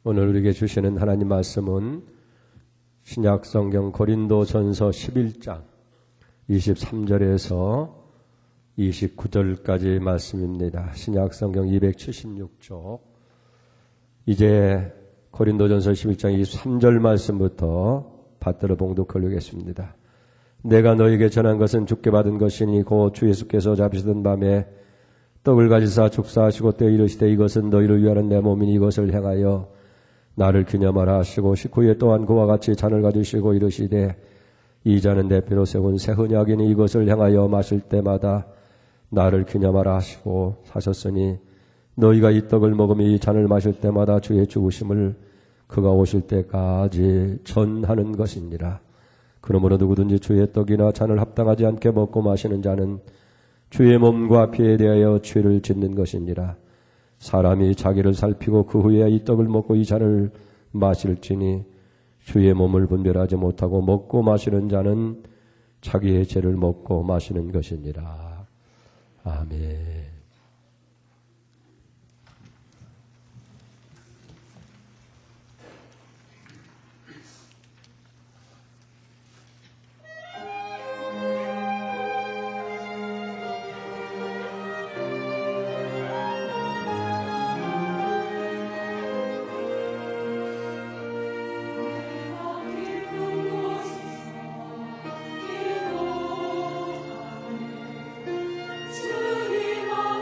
오늘 우리에게 주시는 하나님 말씀은 신약 성경 고린도전서 11장 23절에서 29절까지 말씀입니다. 신약 성경 276쪽. 이제 고린도전서 11장 23절 말씀부터 받들어 봉독하려겠습니다. 내가 너에게 전한 것은 주께 받은 것이니 곧 주 예수께서 잡히시던 밤에 떡을 가지사 축사하시고 떼어 이르시되 이것은 너희를 위하는 내 몸이니 이것을 행하여 나를 기념하라 하시고 식후에 또한 그와 같이 잔을 가지시고 이르시되 이 잔은 내 피로 세운 새 언약이니 이것을 행하여 마실 때마다 나를 기념하라 하시고 하셨으니 너희가 이 떡을 먹으며 이 잔을 마실 때마다 주의 죽으심을 그가 오실 때까지 전하는 것이니라. 그러므로 누구든지 주의 떡이나 잔을 합당하지 않게 먹고 마시는 자는 주의 몸과 피에 대하여 죄를 짓는 것이니라. 사람이 자기를 살피고 그 후에 이 떡을 먹고 이 잔을 마실지니 주의 몸을 분별하지 못하고 먹고 마시는 자는 자기의 죄를 먹고 마시는 것이니라. 아멘. 주님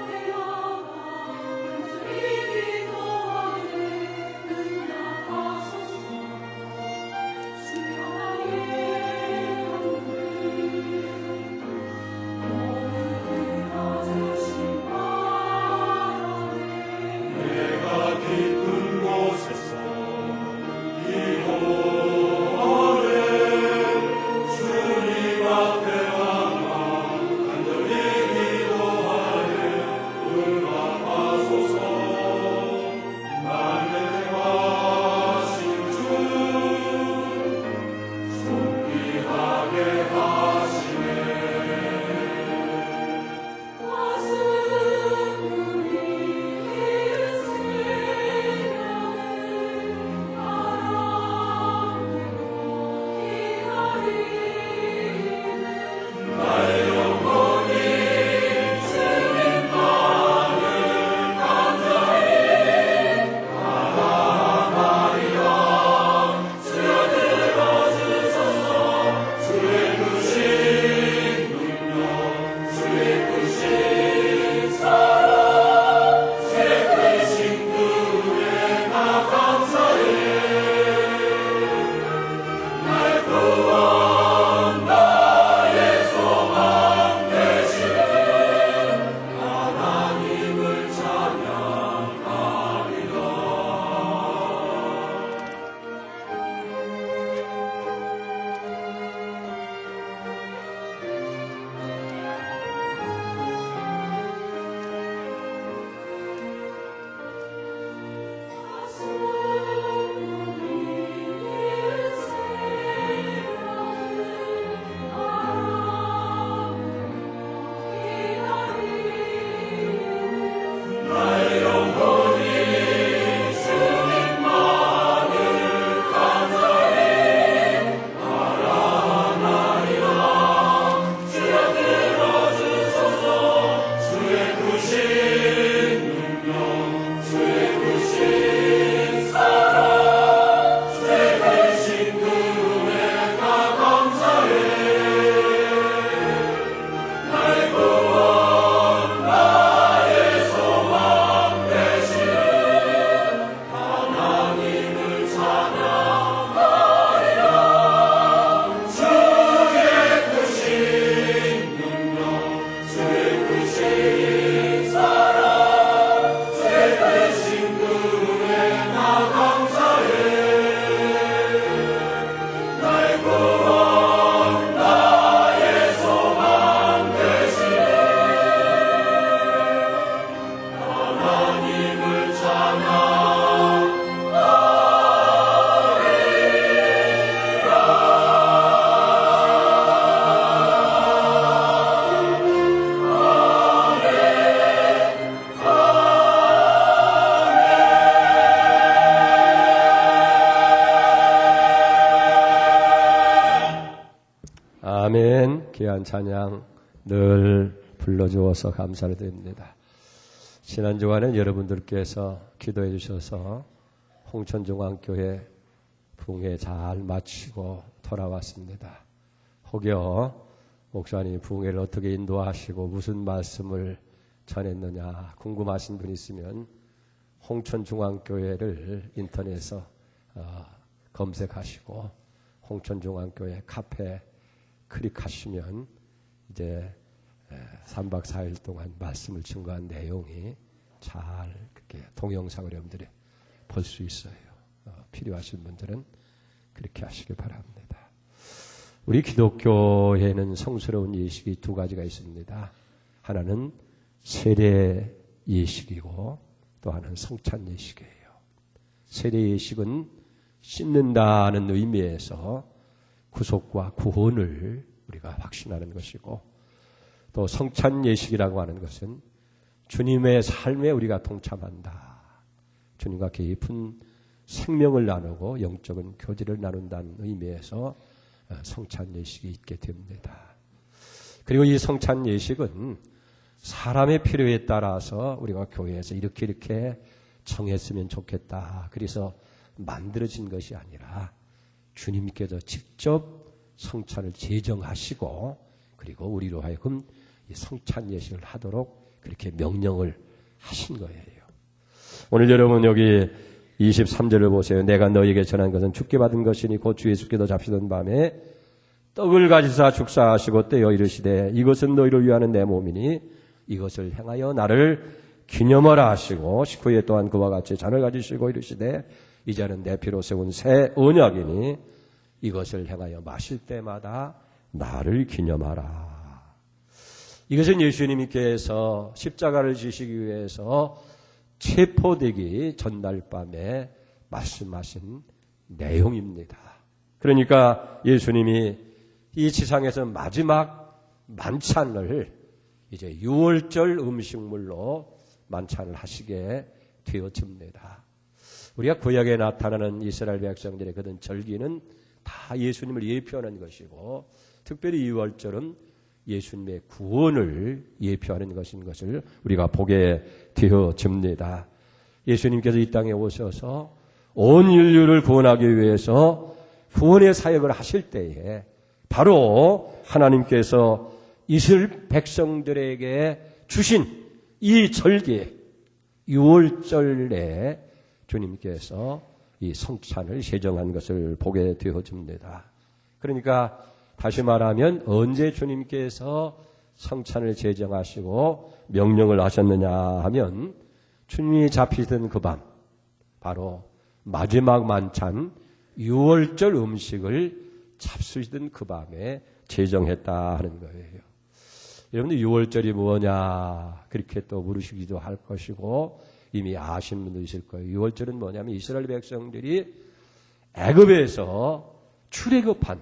아멘. 귀한 찬양 늘 불러주어서 감사를 드립니다. 지난 주간에 여러분들께서 기도해 주셔서 홍천중앙교회 붕괴 잘 마치고 돌아왔습니다. 혹여 목사님 붕괴를 어떻게 인도하시고 무슨 말씀을 전했느냐 궁금하신 분 있으면 홍천중앙교회를 인터넷에서 검색하시고 홍천중앙교회 카페 클릭하시면 이제 3박 4일 동안 말씀을 증거한 내용이 잘 그렇게 동영상으로 여러분들이 볼 수 있어요. 필요하신 분들은 그렇게 하시길 바랍니다. 우리 기독교에는 성스러운 예식이 두 가지가 있습니다. 하나는 세례 예식이고 또 하나는 성찬 예식이에요. 세례 예식은 씻는다는 의미에서 구속과 구원을 우리가 확신하는 것이고 또 성찬 예식이라고 하는 것은 주님의 삶에 우리가 동참한다. 주님과 깊은 생명을 나누고 영적인 교제를 나눈다는 의미에서 성찬 예식이 있게 됩니다. 그리고 이 성찬 예식은 사람의 필요에 따라서 우리가 교회에서 이렇게 정했으면 좋겠다. 그래서 만들어진 것이 아니라 주님께서 직접 성찬을 제정하시고 그리고 우리로 하여금 이 성찬 예식을 하도록 그렇게 명령을 하신 거예요. 오늘 여러분 여기 23절을 보세요. 내가 너에게 전한 것은 주께 받은 것이니 곧 주 예수께서 잡히던 밤에 떡을 가지사 축사하시고 떼어 이르시되 이것은 너희를 위하는 내 몸이니 이것을 행하여 나를 기념하라 하시고 식후에 또한 그와 같이 잔을 가지시고 이르시되 이 잔은 내 피로 세운 새 언약이니 이것을 행하여 마실 때마다 나를 기념하라. 이것은 예수님께서 십자가를 지시기 위해서 체포되기 전날 밤에 말씀하신 내용입니다. 그러니까 예수님이 이 지상에서 마지막 만찬을 이제 유월절 음식물로 만찬을 하시게 되어집니다. 우리가 구약에 나타나는 이스라엘 백성들의 그런 절기는 다 예수님을 예표하는 것이고 특별히 유월절은 예수님의 구원을 예표하는 것인 것을 우리가 보게 되어집니다. 예수님께서 이 땅에 오셔서 온 인류를 구원하기 위해서 구원의 사역을 하실 때에 바로 하나님께서 이스라엘 백성들에게 주신 이 절기 유월절에 주님께서 이 성찬을 제정한 것을 보게 되어집니다. 그러니까 다시 말하면 언제 주님께서 성찬을 제정하시고 명령을 하셨느냐 하면 주님이 잡히던 그 밤 바로 마지막 만찬 유월절 음식을 잡수시던 그 밤에 제정했다 하는 거예요. 여러분들 유월절이 뭐냐 그렇게 또 물으시기도 할 것이고 이미 아시는 분도 있을 거예요. 유월절은 뭐냐면 이스라엘 백성들이 애굽에서 출애굽한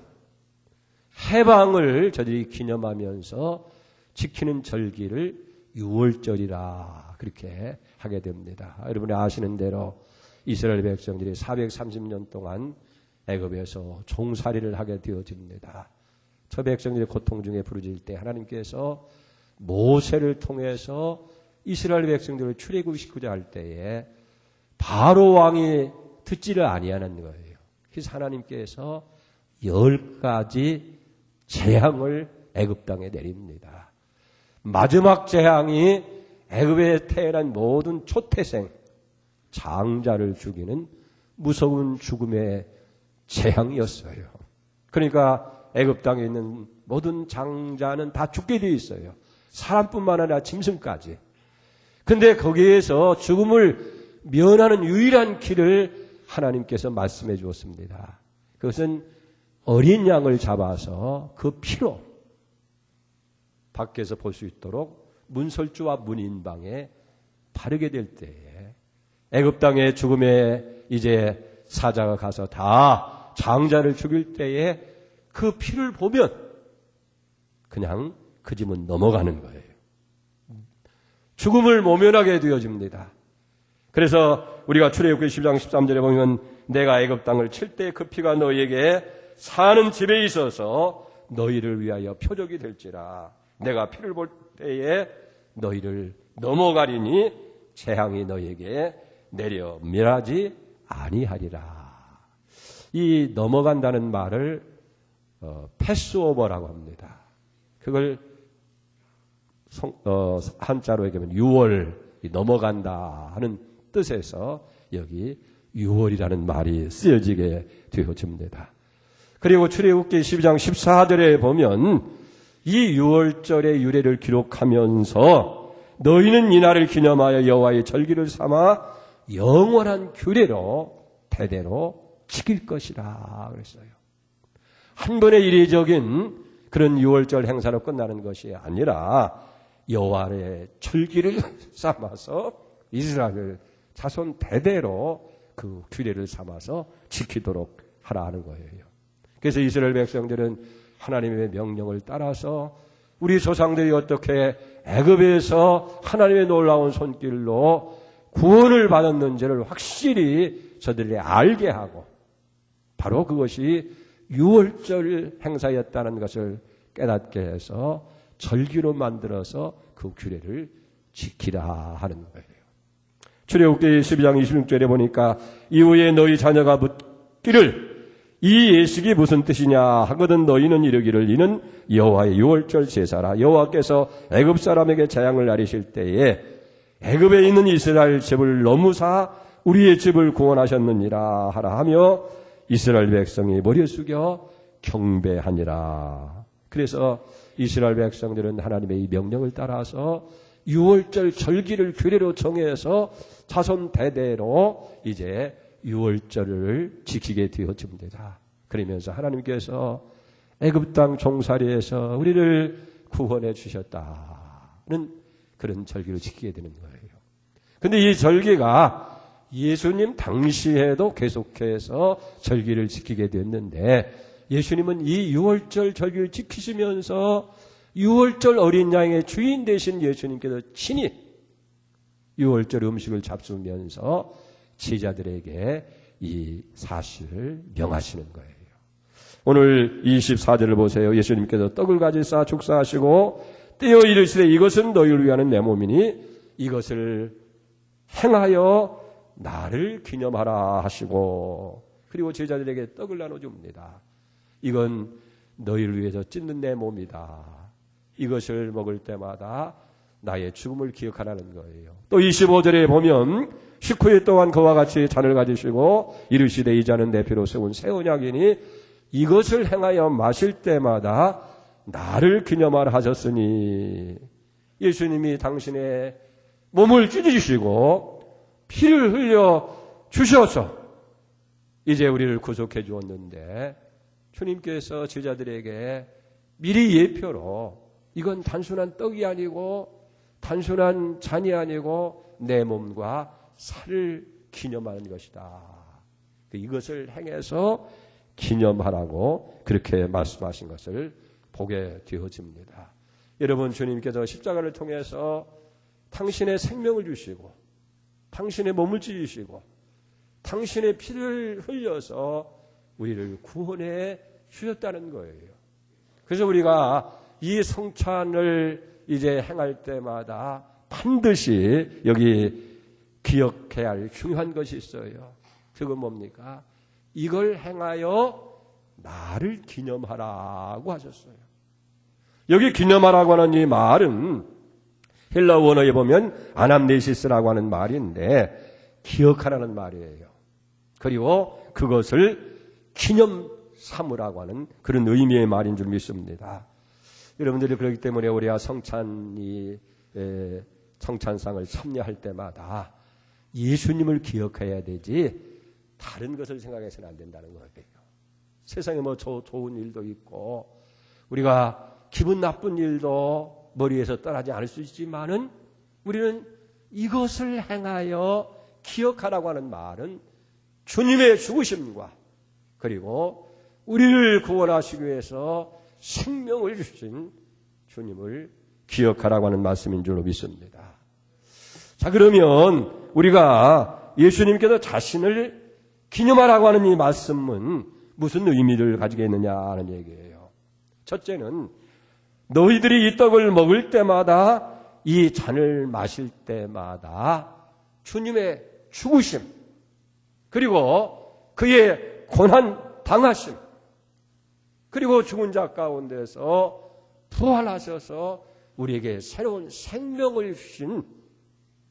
해방을 저들이 기념하면서 지키는 절기를 유월절이라 그렇게 하게 됩니다. 여러분이 아시는 대로 이스라엘 백성들이 430년 동안 애굽에서 종살이를 하게 되어집니다. 저 백성들의 고통 중에 부르짖을 때 하나님께서 모세를 통해서 이스라엘 백성들을 출애굽시키자 할 때에 바로 왕이 듣지를 아니하는 거예요. 그래서 하나님께서 10가지 재앙을 애굽 땅에 내립니다. 마지막 재앙이 애굽에 태어난 모든 초태생 장자를 죽이는 무서운 죽음의 재앙이었어요. 그러니까 애굽 땅에 있는 모든 장자는 다 죽게 되어 있어요. 사람뿐만 아니라 짐승까지. 근데 거기에서 죽음을 면하는 유일한 길을 하나님께서 말씀해 주었습니다. 그것은 어린 양을 잡아서 그 피로 밖에서 볼 수 있도록 문설주와 문인방에 바르게 될 때에 애굽 땅의 죽음에 이제 사자가 가서 다 장자를 죽일 때에 그 피를 보면 그냥 그 집은 넘어가는 거예요. 죽음을 모면하게 되어집니다. 그래서 우리가 출애굽기 10장 13절에 보면 내가 애굽 땅을 칠 때 그 피가 너희에게 사는 집에 있어서 너희를 위하여 표적이 될지라. 내가 피를 볼 때에 너희를 넘어가리니 재앙이 너희에게 내려 멸하지 아니하리라. 이 넘어간다는 말을 패스오버라고 합니다. 그걸 한자로 얘기하면 유월, 넘어간다 하는 뜻에서 여기 유월이라는 말이 쓰여지게 되어집니다. 그리고 출애굽기 12장 14절에 보면 이 유월절의 유래를 기록하면서 너희는 이날을 기념하여 여호와의 절기를 삼아 영원한 규례로 대대로 지킬 것이라 그랬어요. 한 번의 이례적인 그런 유월절 행사로 끝나는 것이 아니라 여호와의 절기를 삼아서 이스라엘 자손 대대로 그 규례를 삼아서 지키도록 하라는 거예요. 그래서 이스라엘 백성들은 하나님의 명령을 따라서 우리 조상들이 어떻게 애굽에서 하나님의 놀라운 손길로 구원을 받았는지를 확실히 저들이 알게 하고 바로 그것이 유월절 행사였다는 것을 깨닫게 해서 절기로 만들어서 그 규례를 지키라 하는 거예요. 출애굽기 12장 26절에 보니까 이후에 너희 자녀가 묻기를 이 예식이 무슨 뜻이냐 하거든 너희는 이르기를 이는 여호와의 유월절 제사라. 여호와께서 애굽 사람에게 재앙을 내리실 때에 애굽에 있는 이스라엘 집을 넘으사 우리의 집을 구원하셨느니라 하라 하며 이스라엘 백성이 머리 숙여 경배하니라. 그래서 이스라엘 백성들은 하나님의 이 명령을 따라서 유월절 절기를 규례로 정해서 자손 대대로 이제 유월절을 지키게 되어집니다. 그러면서 하나님께서 애굽 땅 종살이에서 우리를 구원해 주셨다는 그런 절기를 지키게 되는 거예요. 근데 이 절기가 예수님 당시에도 계속해서 절기를 지키게 됐는데 예수님은 이 유월절 절기를 지키시면서 유월절 어린 양의 주인 되신 예수님께서 친히 유월절 음식을 잡수면서 제자들에게 이 사실을 명하시는 거예요. 오늘 24절을 보세요. 예수님께서 떡을 가지사 축사하시고 떼어 이르시되 이것은 너희를 위하는 내 몸이니 이것을 행하여 나를 기념하라 하시고 그리고 제자들에게 떡을 나눠줍니다. 이건 너희를 위해서 찢는 내 몸이다. 이것을 먹을 때마다 나의 죽음을 기억하라는 거예요. 또 25절에 보면 식후에 또한 그와 같이 잔을 가지시고 이르시되 이 잔은 내 피로 세운 새 언약이니 이것을 행하여 마실 때마다 나를 기념하라 하셨으니 예수님이 당신의 몸을 찢으시고 피를 흘려 주셔서 이제 우리를 구속해 주었는데 주님께서 제자들에게 미리 예표로 이건 단순한 떡이 아니고 단순한 잔이 아니고 내 몸과 살을 기념하는 것이다. 이것을 행해서 기념하라고 그렇게 말씀하신 것을 보게 되어집니다. 여러분 주님께서 십자가를 통해서 당신의 생명을 주시고 당신의 몸을 찢으시고 당신의 피를 흘려서 우리를 구원해 주셨다는 거예요. 그래서 우리가 이 성찬을 이제 행할 때마다 반드시 여기 기억해야 할 중요한 것이 있어요. 그건 뭡니까? 이걸 행하여 나를 기념하라고 하셨어요. 여기 기념하라고 하는 이 말은 헬라 원어에 보면 아남네시스라고 하는 말인데 기억하라는 말이에요. 그리고 그것을 기념 삼으라고 하는 그런 의미의 말인 줄 믿습니다. 여러분들이 그렇기 때문에 우리가 성찬상을 참여할 때마다 예수님을 기억해야 되지 다른 것을 생각해서는 안 된다는 거예요. 세상에 뭐 좋은 일도 있고 우리가 기분 나쁜 일도 머리에서 떠나지 않을 수 있지만은 우리는 이것을 행하여 기억하라고 하는 말은 주님의 죽으심과 그리고 우리를 구원하시기 위해서 생명을 주신 주님을 기억하라고 하는 말씀인 줄로 믿습니다. 자, 그러면 우리가 예수님께서 자신을 기념하라고 하는 이 말씀은 무슨 의미를 가지게 있느냐 하는 얘기예요. 첫째는 너희들이 이 떡을 먹을 때마다 이 잔을 마실 때마다 주님의 죽으심 그리고 그의 고난 당하심 그리고 죽은 자 가운데서 부활하셔서 우리에게 새로운 생명을 주신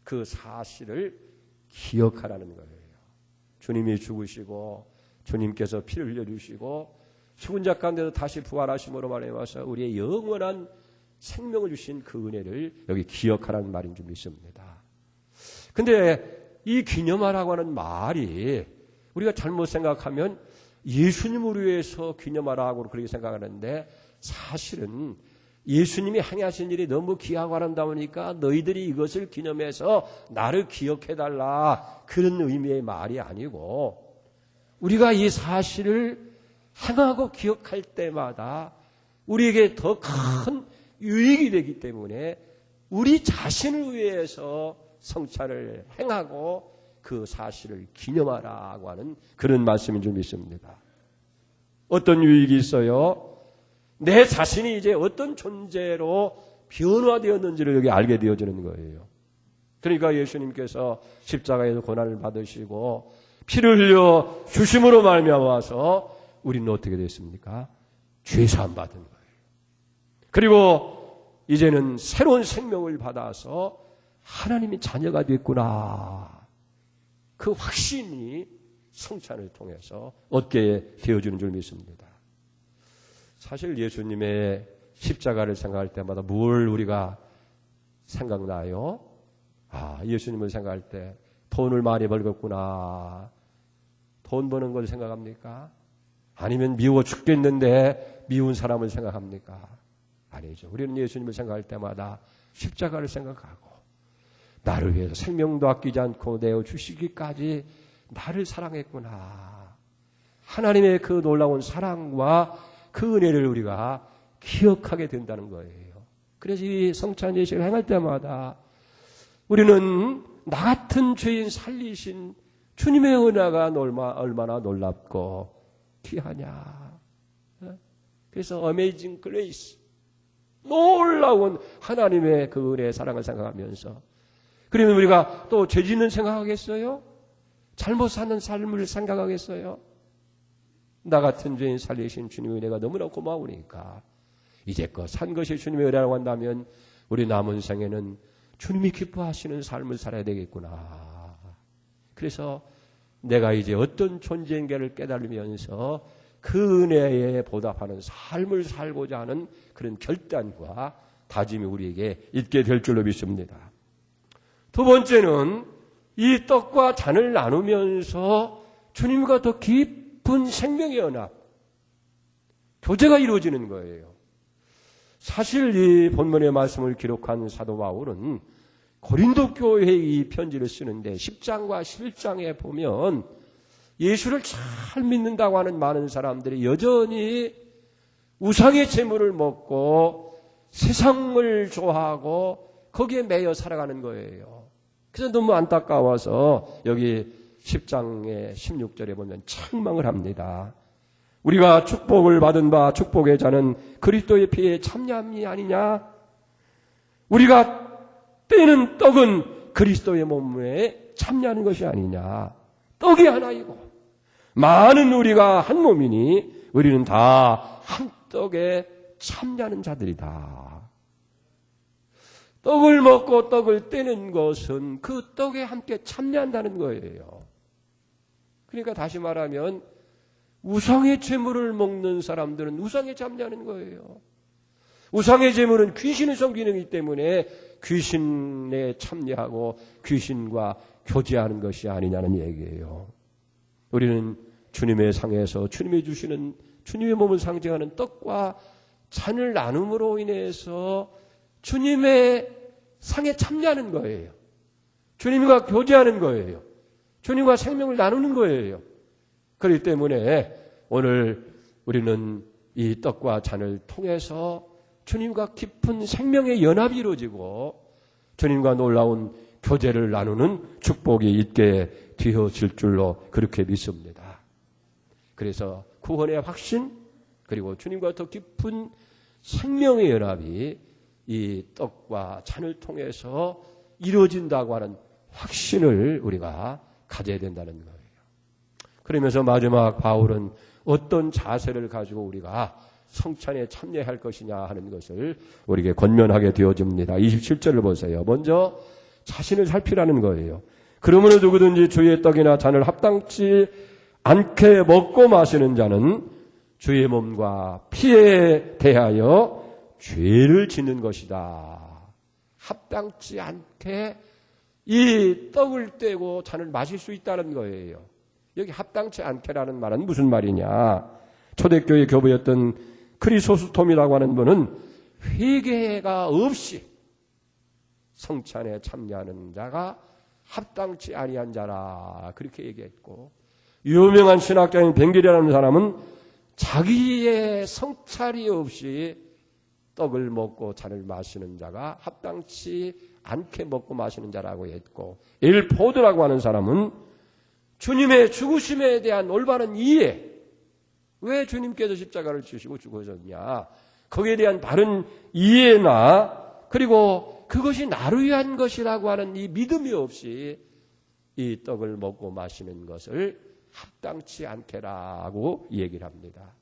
그 사실을 기억하라는 거예요. 주님이 죽으시고 주님께서 피를 흘려주시고 죽은 자 가운데서 다시 부활하심으로 말미암아서 우리의 영원한 생명을 주신 그 은혜를 여기 기억하라는 말인 줄 믿습니다. 근데 이 기념하라고 하는 말이 우리가 잘못 생각하면 예수님을 위해서 기념하라고 그렇게 생각하는데 사실은 예수님이 행하신 일이 너무 귀하고 아름다우니까 너희들이 이것을 기념해서 나를 기억해달라 그런 의미의 말이 아니고 우리가 이 사실을 행하고 기억할 때마다 우리에게 더 큰 유익이 되기 때문에 우리 자신을 위해서 성찬을 행하고 그 사실을 기념하라고 하는 그런 말씀인 줄 믿습니다. 어떤 유익이 있어요? 내 자신이 이제 어떤 존재로 변화되었는지를 여기 알게 되어지는 거예요. 그러니까 예수님께서 십자가에서 고난을 받으시고 피를 흘려 주심으로 말미암아서 우리는 어떻게 됐습니까? 죄사함 받은 거예요. 그리고 이제는 새로운 생명을 받아서 하나님의 자녀가 됐구나. 그 확신이 성찬을 통해서 얻게 되어주는 줄 믿습니다. 사실 예수님의 십자가를 생각할 때마다 뭘 우리가 생각나요? 예수님을 생각할 때 돈을 많이 벌겠구나. 돈 버는 걸 생각합니까? 아니면 미워 죽겠는데 미운 사람을 생각합니까? 아니죠. 우리는 예수님을 생각할 때마다 십자가를 생각하고 나를 위해서 생명도 아끼지 않고 내어주시기까지 나를 사랑했구나. 하나님의 그 놀라운 사랑과 그 은혜를 우리가 기억하게 된다는 거예요. 그래서 이 성찬 예식을 행할 때마다 우리는 나 같은 죄인 살리신 주님의 은혜가 얼마나 놀랍고 귀하냐. 그래서 Amazing Grace, 놀라운 하나님의 그 은혜의 사랑을 생각하면서 그러면 우리가 또 죄 짓는 생각하겠어요? 잘못 사는 삶을 생각하겠어요? 나 같은 죄인 살리신 주님의 은혜가 너무나 고마우니까 이제껏 산 것이 주님의 은혜라고 한다면 우리 남은 생에는 주님이 기뻐하시는 삶을 살아야 되겠구나. 그래서 내가 이제 어떤 존재인가를 깨달으면서 그 은혜에 보답하는 삶을 살고자 하는 그런 결단과 다짐이 우리에게 있게 될 줄로 믿습니다. 두 번째는 이 떡과 잔을 나누면서 주님과 더 깊은 생명의 연합, 교제가 이루어지는 거예요. 사실 이 본문의 말씀을 기록한 사도 바울은 고린도 교회에 이 편지를 쓰는데 10장과 11장에 보면 예수를 잘 믿는다고 하는 많은 사람들이 여전히 우상의 재물을 먹고 세상을 좋아하고 거기에 매여 살아가는 거예요. 그래서 너무 안타까워서 여기 10장의 16절에 보면 책망을 합니다. 우리가 축복을 받은 바 축복의 자는 그리스도의 피에 참여함이 아니냐? 우리가 떼는 떡은 그리스도의 몸에 참여하는 것이 아니냐? 떡이 하나이고 많은 우리가 한 몸이니 우리는 다 한 떡에 참여하는 자들이다. 떡을 먹고 떡을 떼는 것은 그 떡에 함께 참여한다는 거예요. 그러니까 다시 말하면 우상의 제물을 먹는 사람들은 우상에 참여하는 거예요. 우상의 제물은 귀신을 섬기는 것이기 때문에 귀신에 참여하고 귀신과 교제하는 것이 아니냐는 얘기예요. 우리는 주님의 상에서 주님이 주시는 주님의 몸을 상징하는 떡과 잔을 나눔으로 인해서 주님의 상에 참여하는 거예요. 주님과 교제하는 거예요. 주님과 생명을 나누는 거예요. 그렇기 때문에 오늘 우리는 이 떡과 잔을 통해서 주님과 깊은 생명의 연합이 이루어지고 주님과 놀라운 교제를 나누는 축복이 있게 되어질 줄로 그렇게 믿습니다. 그래서 구원의 확신 그리고 주님과 더 깊은 생명의 연합이 이 떡과 잔을 통해서 이루어진다고 하는 확신을 우리가 가져야 된다는 거예요. 그러면서 마지막 바울은 어떤 자세를 가지고 우리가 성찬에 참여할 것이냐 하는 것을 우리에게 권면하게 되어집니다. 27절을 보세요. 먼저 자신을 살피라는 거예요. 그러므로 누구든지 주의 떡이나 잔을 합당치 않게 먹고 마시는 자는 주의 몸과 피에 대하여 죄를 짓는 것이다. 합당치 않게 이 떡을 떼고 잔을 마실 수 있다는 거예요. 여기 합당치 않게라는 말은 무슨 말이냐? 초대교회 교부였던 크리소스톰이라고 하는 분은 회개가 없이 성찬에 참여하는 자가 합당치 아니한 자라 그렇게 얘기했고, 유명한 신학자인 벵겔이라는 사람은 자기의 성찰이 없이 떡을 먹고 잔을 마시는 자가 합당치 않게 먹고 마시는 자라고 했고, 엘포드라고 하는 사람은 주님의 죽으심에 대한 올바른 이해, 왜 주님께서 십자가를 지시고 죽으셨냐, 거기에 대한 바른 이해나 그리고 그것이 나를 위한 것이라고 하는 이 믿음이 없이 이 떡을 먹고 마시는 것을 합당치 않게라고 얘기를 합니다.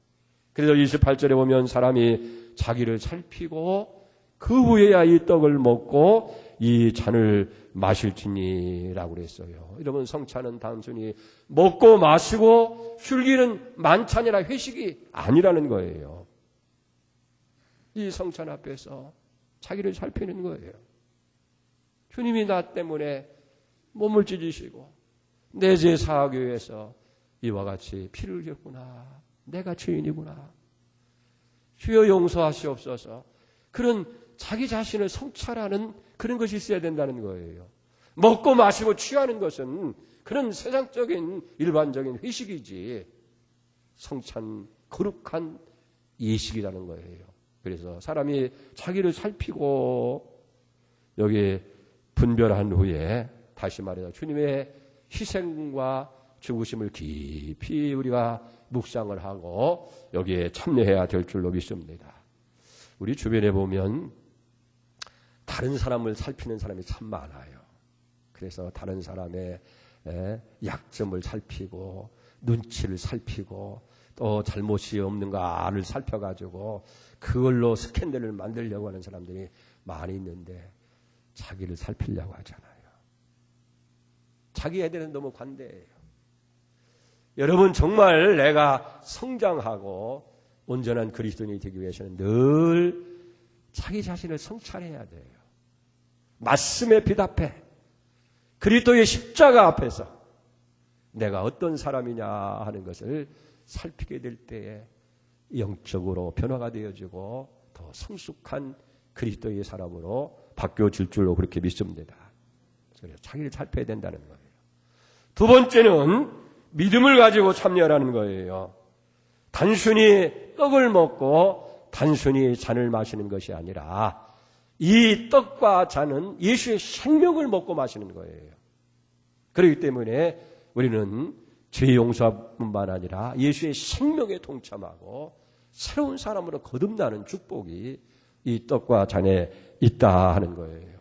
그래서 28절에 보면 사람이 자기를 살피고 그 후에야 이 떡을 먹고 이 잔을 마실지니라고 그랬어요. 여러분, 성찬은 단순히 먹고 마시고 술기는 만찬이나 회식이 아니라는 거예요. 이 성찬 앞에서 자기를 살피는 거예요. 주님이 나 때문에 몸을 찢으시고 내 죄 사하기 위해서 이와 같이 피를 흘렸구나. 내가 죄인이구나. 주여 용서하시옵소서. 그런 자기 자신을 성찰하는 그런 것이 있어야 된다는 거예요. 먹고 마시고 취하는 것은 그런 세상적인 일반적인 회식이지 성찬 거룩한 예식이라는 거예요. 그래서 사람이 자기를 살피고 여기 분별한 후에 다시 말해서 주님의 희생과 죽으심을 깊이 우리가 묵상을 하고 여기에 참여해야 될 줄로 믿습니다. 우리 주변에 보면 다른 사람을 살피는 사람이 참 많아요. 그래서 다른 사람의 약점을 살피고 눈치를 살피고 또 잘못이 없는가를 살펴가지고 그걸로 스캔들을 만들려고 하는 사람들이 많이 있는데 자기를 살피려고 하잖아요. 자기에 대해서 너무 관대해요. 여러분, 정말 내가 성장하고 온전한 그리스도인이 되기 위해서는 늘 자기 자신을 성찰해야 돼요. 말씀에 비답해 그리스도의 십자가 앞에서 내가 어떤 사람이냐 하는 것을 살피게 될 때에 영적으로 변화가 되어지고 더 성숙한 그리스도의 사람으로 바뀌어질 줄로 그렇게 믿습니다. 그래서 자기를 살펴야 된다는 거예요. 두 번째는 믿음을 가지고 참여하라는 거예요. 단순히 떡을 먹고 단순히 잔을 마시는 것이 아니라 이 떡과 잔은 예수의 생명을 먹고 마시는 거예요. 그렇기 때문에 우리는 죄 용서뿐만 아니라 예수의 생명에 동참하고 새로운 사람으로 거듭나는 축복이 이 떡과 잔에 있다 하는 거예요.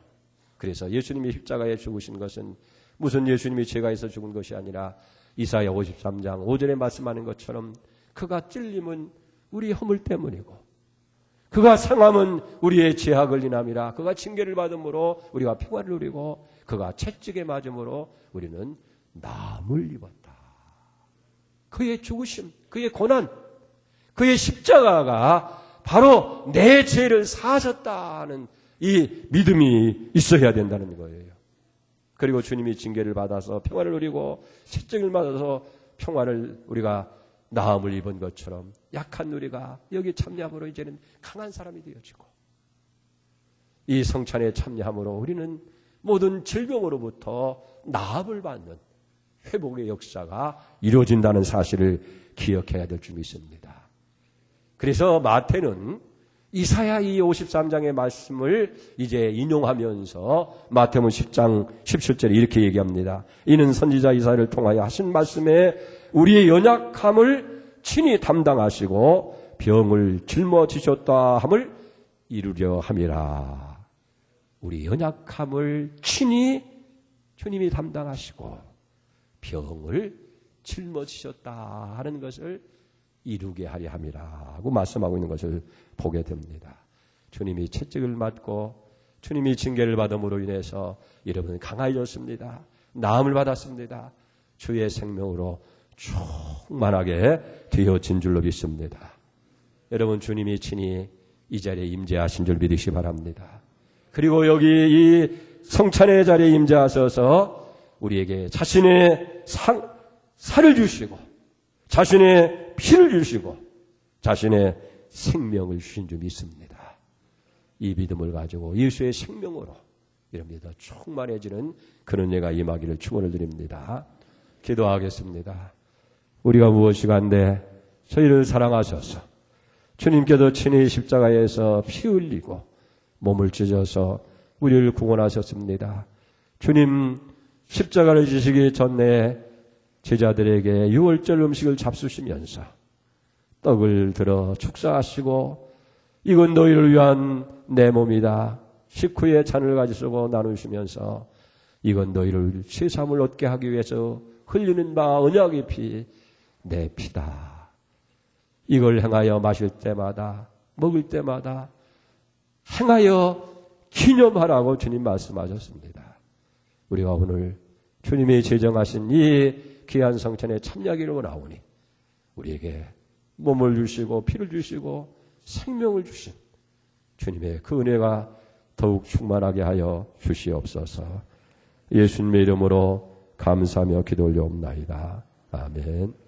그래서 예수님이 십자가에 죽으신 것은 무슨 예수님이 죄가 있어 죽은 것이 아니라 이사야 53장 5절에 말씀하는 것처럼 그가 찔림은 우리의 허물 때문이고 그가 상함은 우리의 죄악을 인함이라. 그가 징계를 받음으로 우리가 평화를 누리고 그가 채찍에 맞음으로 우리는 남을 입었다. 그의 죽으심, 그의 고난, 그의 십자가가 바로 내 죄를 사하셨다는 이 믿음이 있어야 된다는 거예요. 그리고 주님이 징계를 받아서 평화를 누리고 채찍을 맞아서 평화를 우리가 나음을 입은 것처럼 약한 우리가 여기 참여함으로 이제는 강한 사람이 되어지고 이 성찬에 참여함으로 우리는 모든 질병으로부터 나음을 받는 회복의 역사가 이루어진다는 사실을 기억해야 될 줄 믿습니다. 그래서 마태는 이사야 이 53장의 말씀을 이제 인용하면서 마태복음 10장 17절에 이렇게 얘기합니다. 이는 선지자 이사야를 통하여 하신 말씀에 우리의 연약함을 친히 담당하시고 병을 짊어지셨다 함을 이루려 함이라. 우리 연약함을 친히 주님이 담당하시고 병을 짊어지셨다 하는 것을 이루게 하려 함이라고 말씀하고 있는 것을 보게 됩니다. 주님이 채찍을 맞고 주님이 징계를 받음으로 인해서 여러분은 강해졌습니다. 나음을 받았습니다. 주의 생명으로 충만하게 되어진 줄로 믿습니다. 여러분 주님이 친히 이 자리에 임재하신 줄 믿으시기 바랍니다. 그리고 여기 이 성찬의 자리에 임재하셔서 우리에게 자신의 살을 주시고 자신의 피를 주시고 자신의 생명을 주신 줄 믿습니다. 이 믿음을 가지고 예수의 생명으로 여러분이 더 충만해지는 그런 예가 임하기를 축원을 드립니다. 기도하겠습니다. 우리가 무엇이간데 저희를 사랑하셔서 주님께서 친히 십자가에서 피 흘리고 몸을 찢어서 우리를 구원하셨습니다. 주님 십자가를 지시기 전에 제자들에게 유월절 음식을 잡수시면서 떡을 들어 축사하시고 이건 너희를 위한 내 몸이다. 식후에 잔을 가지고 나누시면서 이건 너희를 죄사함을 얻게 하기 위해서 흘리는 바 언약의 피, 내 피다. 이걸 행하여 마실 때마다 먹을 때마다 행하여 기념하라고 주님 말씀하셨습니다. 우리가 오늘 주님이 제정하신 이 귀한 성찬에 참여하기를 원하오니 우리에게 몸을 주시고 피를 주시고 생명을 주신 주님의 그 은혜가 더욱 충만하게 하여 주시옵소서. 예수님의 이름으로 감사하며 기도 올려옵나이다. 아멘.